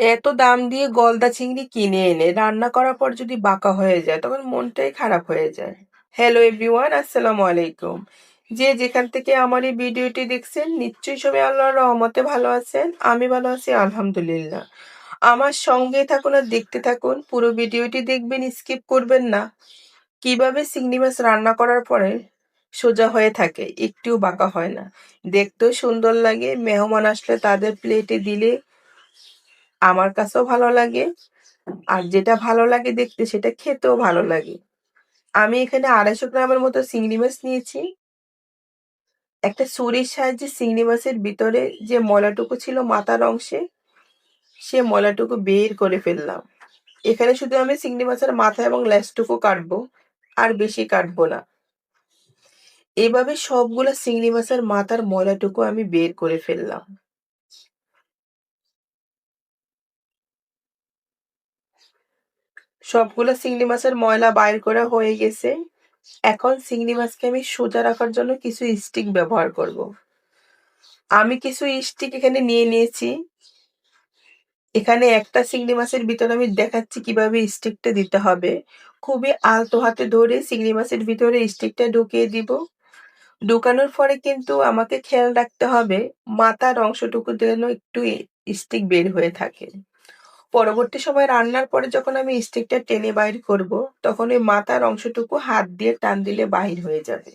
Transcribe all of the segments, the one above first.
এত দাম দিয়ে গলদা চিংড়ি কিনে এনে রান্না করার পর যদি বাঁকা হয়ে যায় তখন মনটাই খারাপ হয়ে যায়। হ্যালো এভরিওয়ান, আসসালামু আলাইকুম। যে যেখান থেকে আমার এই ভিডিওটি দেখছেন নিশ্চয়ই সবাই আল্লাহর রহমতে ভালো আছেন। আমি ভালো আছি আলহামদুলিল্লাহ। আমার সঙ্গে থাকুন আর দেখতে থাকুন, পুরো ভিডিওটি দেখবেন, স্কিপ করবেন না। কিভাবে চিংড়ি মাছ রান্না করার পরে সোজা হয়ে থাকে, একটুও বাঁকা হয় না, দেখতেও সুন্দর লাগে, মেহমান আসলে তাদের প্লেটে দিলে আমার কাছেও ভালো লাগে। আর যেটা ভালো লাগে দেখতে সেটা খেতেও ভালো লাগে। আমি এখানে 250 গ্রামের মতো চিংড়ি মাছ নিয়েছি। একটা ছুরির সাহায্যে চিংড়ি মাছের ভিতরে যে ময়লাটুকু ছিল মাথার অংশে, সে ময়লাটুকু বের করে ফেললাম। এখানে শুধু আমি চিংড়ি মাছের মাথা এবং লেজটুকু কাটবো, আর বেশি কাটবো না। এভাবে সবগুলা চিংড়ি মাছের মাথার ময়লাটুকু আমি বের করে ফেললাম। সবগুলো চিংড়ি মাছের ময়লা বাইর করা হয়ে গেছে। এখন চিংড়ি মাছকে আমি সোজা রাখার জন্য কিছু স্টিক ব্যবহার করব। আমি কিছু স্টিক এখানে নিয়ে নিয়েছি। এখানে একটা চিংড়ি মাছের ভিতরে আমি দেখাচ্ছি কিভাবে স্টিকটা দিতে হবে। খুবই আলতো হাতে ধরে চিংড়ি মাছের ভিতরে স্টিকটা ঢুকিয়ে দিব। ঢুকানোর পরে কিন্তু আমাকে খেয়াল রাখতে হবে মাথার অংশটুকু যেন একটু স্টিক বের হয়ে থাকে। পরবর্তী সময় রান্নার পরে যখন আমি স্টিকটা টেনে বাইর করব, তখন ওই মাথার অংশটুকু হাত দিয়ে টান দিলে বাহির হয়ে যাবে।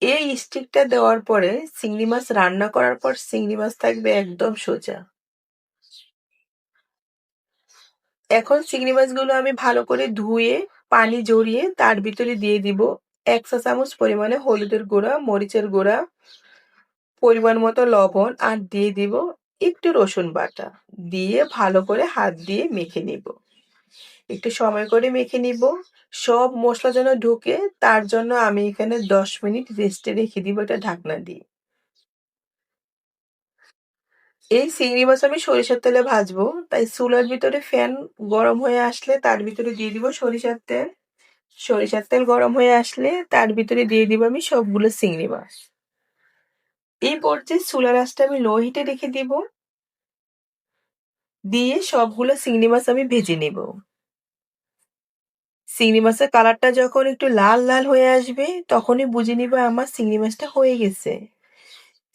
এই স্টিকটা দেওয়ার পরে চিংড়ি মাছ রান্না করার পর চিংড়ি মাছ থাকবে একদম সোজা। এখন চিংড়ি মাছগুলো আমি ভালো করে ধুয়ে পানি ঝরিয়ে তার ভিতরে দিয়ে দিব 1 চা চামচ পরিমাণে হলুদের গুঁড়া, মরিচের গুঁড়া, পরিমাণ মতো লবণ, আর দিয়ে দিব একটু রসুন বাটা। দিয়ে ভালো করে হাত দিয়ে মেখে নিব। একটু সময় করে মেখে নিব। সব মশলা যেন ঢুকে, তার জন্য আমি এখানে 10 মিনিট রেস্টে রেখে দিব এটা ঢাকনা দিয়ে। এই চিংড়ি মাছ আমি সরিষার তেলে ভাজবো, তাই চুলার ভিতরে ফ্যান গরম হয়ে আসলে তার ভিতরে দিয়ে দিব সরিষার তেল। সরিষার তেল গরম হয়ে আসলে তার ভিতরে দিয়ে দিব আমি সবগুলো চিংড়ি মাছ। এই পর্যায়ে চুলার আঁচটা আমি লো হিটে রেখে দিব। দিয়ে সবগুলো চিংড়ি মাছ আমি ভেজে নেব। চিংড়ি মাছের কালারটা যখন একটু লাল লাল হয়ে আসবে তখনই বুঝে নিব আমার চিংড়ি মাছটা হয়ে গেছে।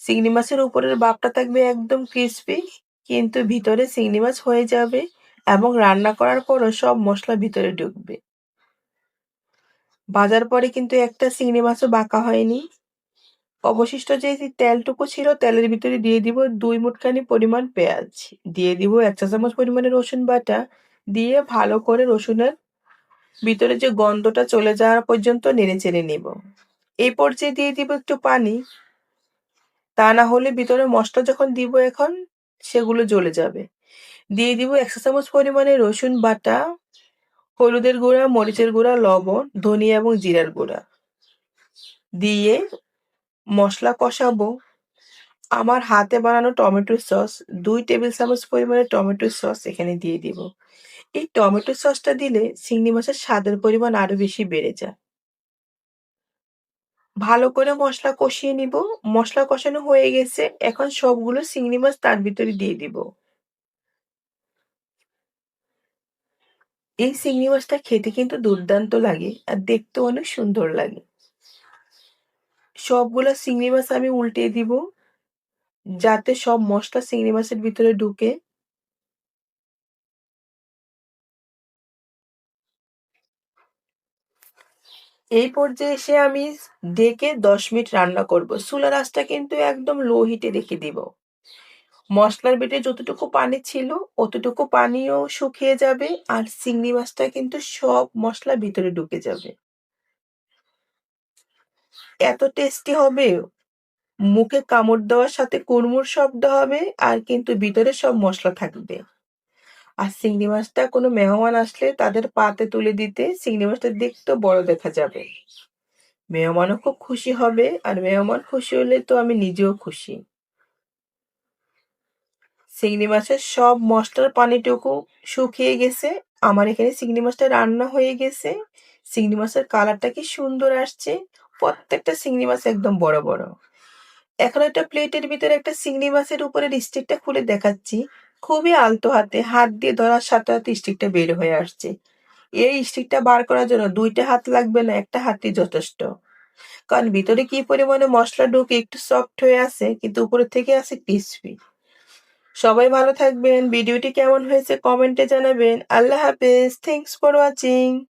চিংড়ি মাছের উপরের ভাগটা থাকবে একদম ক্রিস্পি, কিন্তু ভিতরে চিংড়ি মাছ হয়ে যাবে এবং রান্না করার পরও সব মশলা ভিতরে ঢুকবে। ভাজার পরে কিন্তু একটা চিংড়ি মাছও বাঁকা হয়নি। অবশিষ্ট যে তেলটুকু ছিল তেলের ভিতরে দিয়ে দিব 2 মুঠখানি পরিমাণ পেঁয়াজ। দিয়ে দিব 1 চা চামচ পরিমাণে রসুন বাটা। দিয়ে ভালো করে রসুনের ভিতরে যে গন্ধটা চলে যাওয়া পর্যন্ত নেড়েচেড়ে নিব। এই পর্যায়ে দিয়ে দিব একটু পানি। তা না হলে ভিতরে মশলা যখন দিব এখন সেগুলো জ্বলে যাবে। দিয়ে দিব 1 চা চামচ পরিমাণে রসুন বাটা, হলুদের গুঁড়া, মরিচের গুঁড়া, লবণ, ধনিয়া এবং জিরার গুঁড়া। দিয়ে মশলা কষাবো। আমার হাতে বানানো টমেটো সস 2 টেবিল চামচ পরিমাণে টমেটো সস এখানে দিয়ে দিব। এই টমেটো সসটা দিলে চিংড়ি মাছের স্বাদের পরিমাণ আরো বেশি বেড়ে যায়। ভালো করে মশলা কষিয়ে নিব। মশলা কষানো হয়ে গেছে, এখন সবগুলো চিংড়ি মাছ তার ভিতরে দিয়ে দিব। এই চিংড়ি মাছটা খেতে কিন্তু দুর্দান্ত লাগে আর দেখতেও অনেক সুন্দর লাগে। সবগুলা চিংড়ি মাছ আমি উল্টে দিব যাতে সব মশলা চিংড়ি মাছের ভিতরে ঢুকে। এই পর্যায়ে এসে আমি ঢেকে 10 মিনিট রান্না করব। চুলার আঁচটা কিন্তু একদম লো হিটে রেখে দিব। মশলার ভিতরে যতটুকু পানি ছিল অতটুকু পানিও শুকিয়ে যাবে আর চিংড়ি মাছটা কিন্তু সব মশলা ভিতরে ঢুকে যাবে। এত টেস্টি হবে, মুখে কামড় দেওয়ার সাথে কুড়মুড় শব্দ হবে আর কিন্তু ভিতরে সব মশলা থাকবে। আর চিংড়ি মাছটা কোনো মেহমান আসলে তাদের পাতে তুলে দিতে চিংড়ি মাছটা দেখতেও বড় দেখা যাবে। মেহমানও খুব খুশি হবে আর মেহমান খুশি হলে তো আমি নিজেও খুশি। চিংড়ি মাছের সব মশলার পানিটুকু শুকিয়ে গেছে। আমার এখানে চিংড়ি মাছটা রান্না হয়ে গেছে। চিংড়ি মাছের কালারটা কি সুন্দর আসছে। প্রত্যেকটা চিংড়ি মাছ একদম বড় বড়। এখন একটা প্লেটের ভিতরে একটা চিংড়ি মাছের উপরের স্টিকটা খুলে দেখাচ্ছি খুবই আলতো হাতে হাত দিয়ে ধরার সাথে সাথে স্টিকটা বের হয়ে আসছে। এই স্টিকটা বার করার জন্য ২ টা হাত লাগবে না, ১ টা হাতই যথেষ্ট। কারণ ভিতরে কি পরিমাণে মসলা ঢুকে একটু সফট হয়ে আছে কিন্তু উপরে থেকে আছে ক্রিসপি। সবাই ভালো থাকবেন। ভিডিওটি কেমন হয়েছে কমেন্টে জানাবেন। আল্লাহ হাফেজ। Thanks for watching.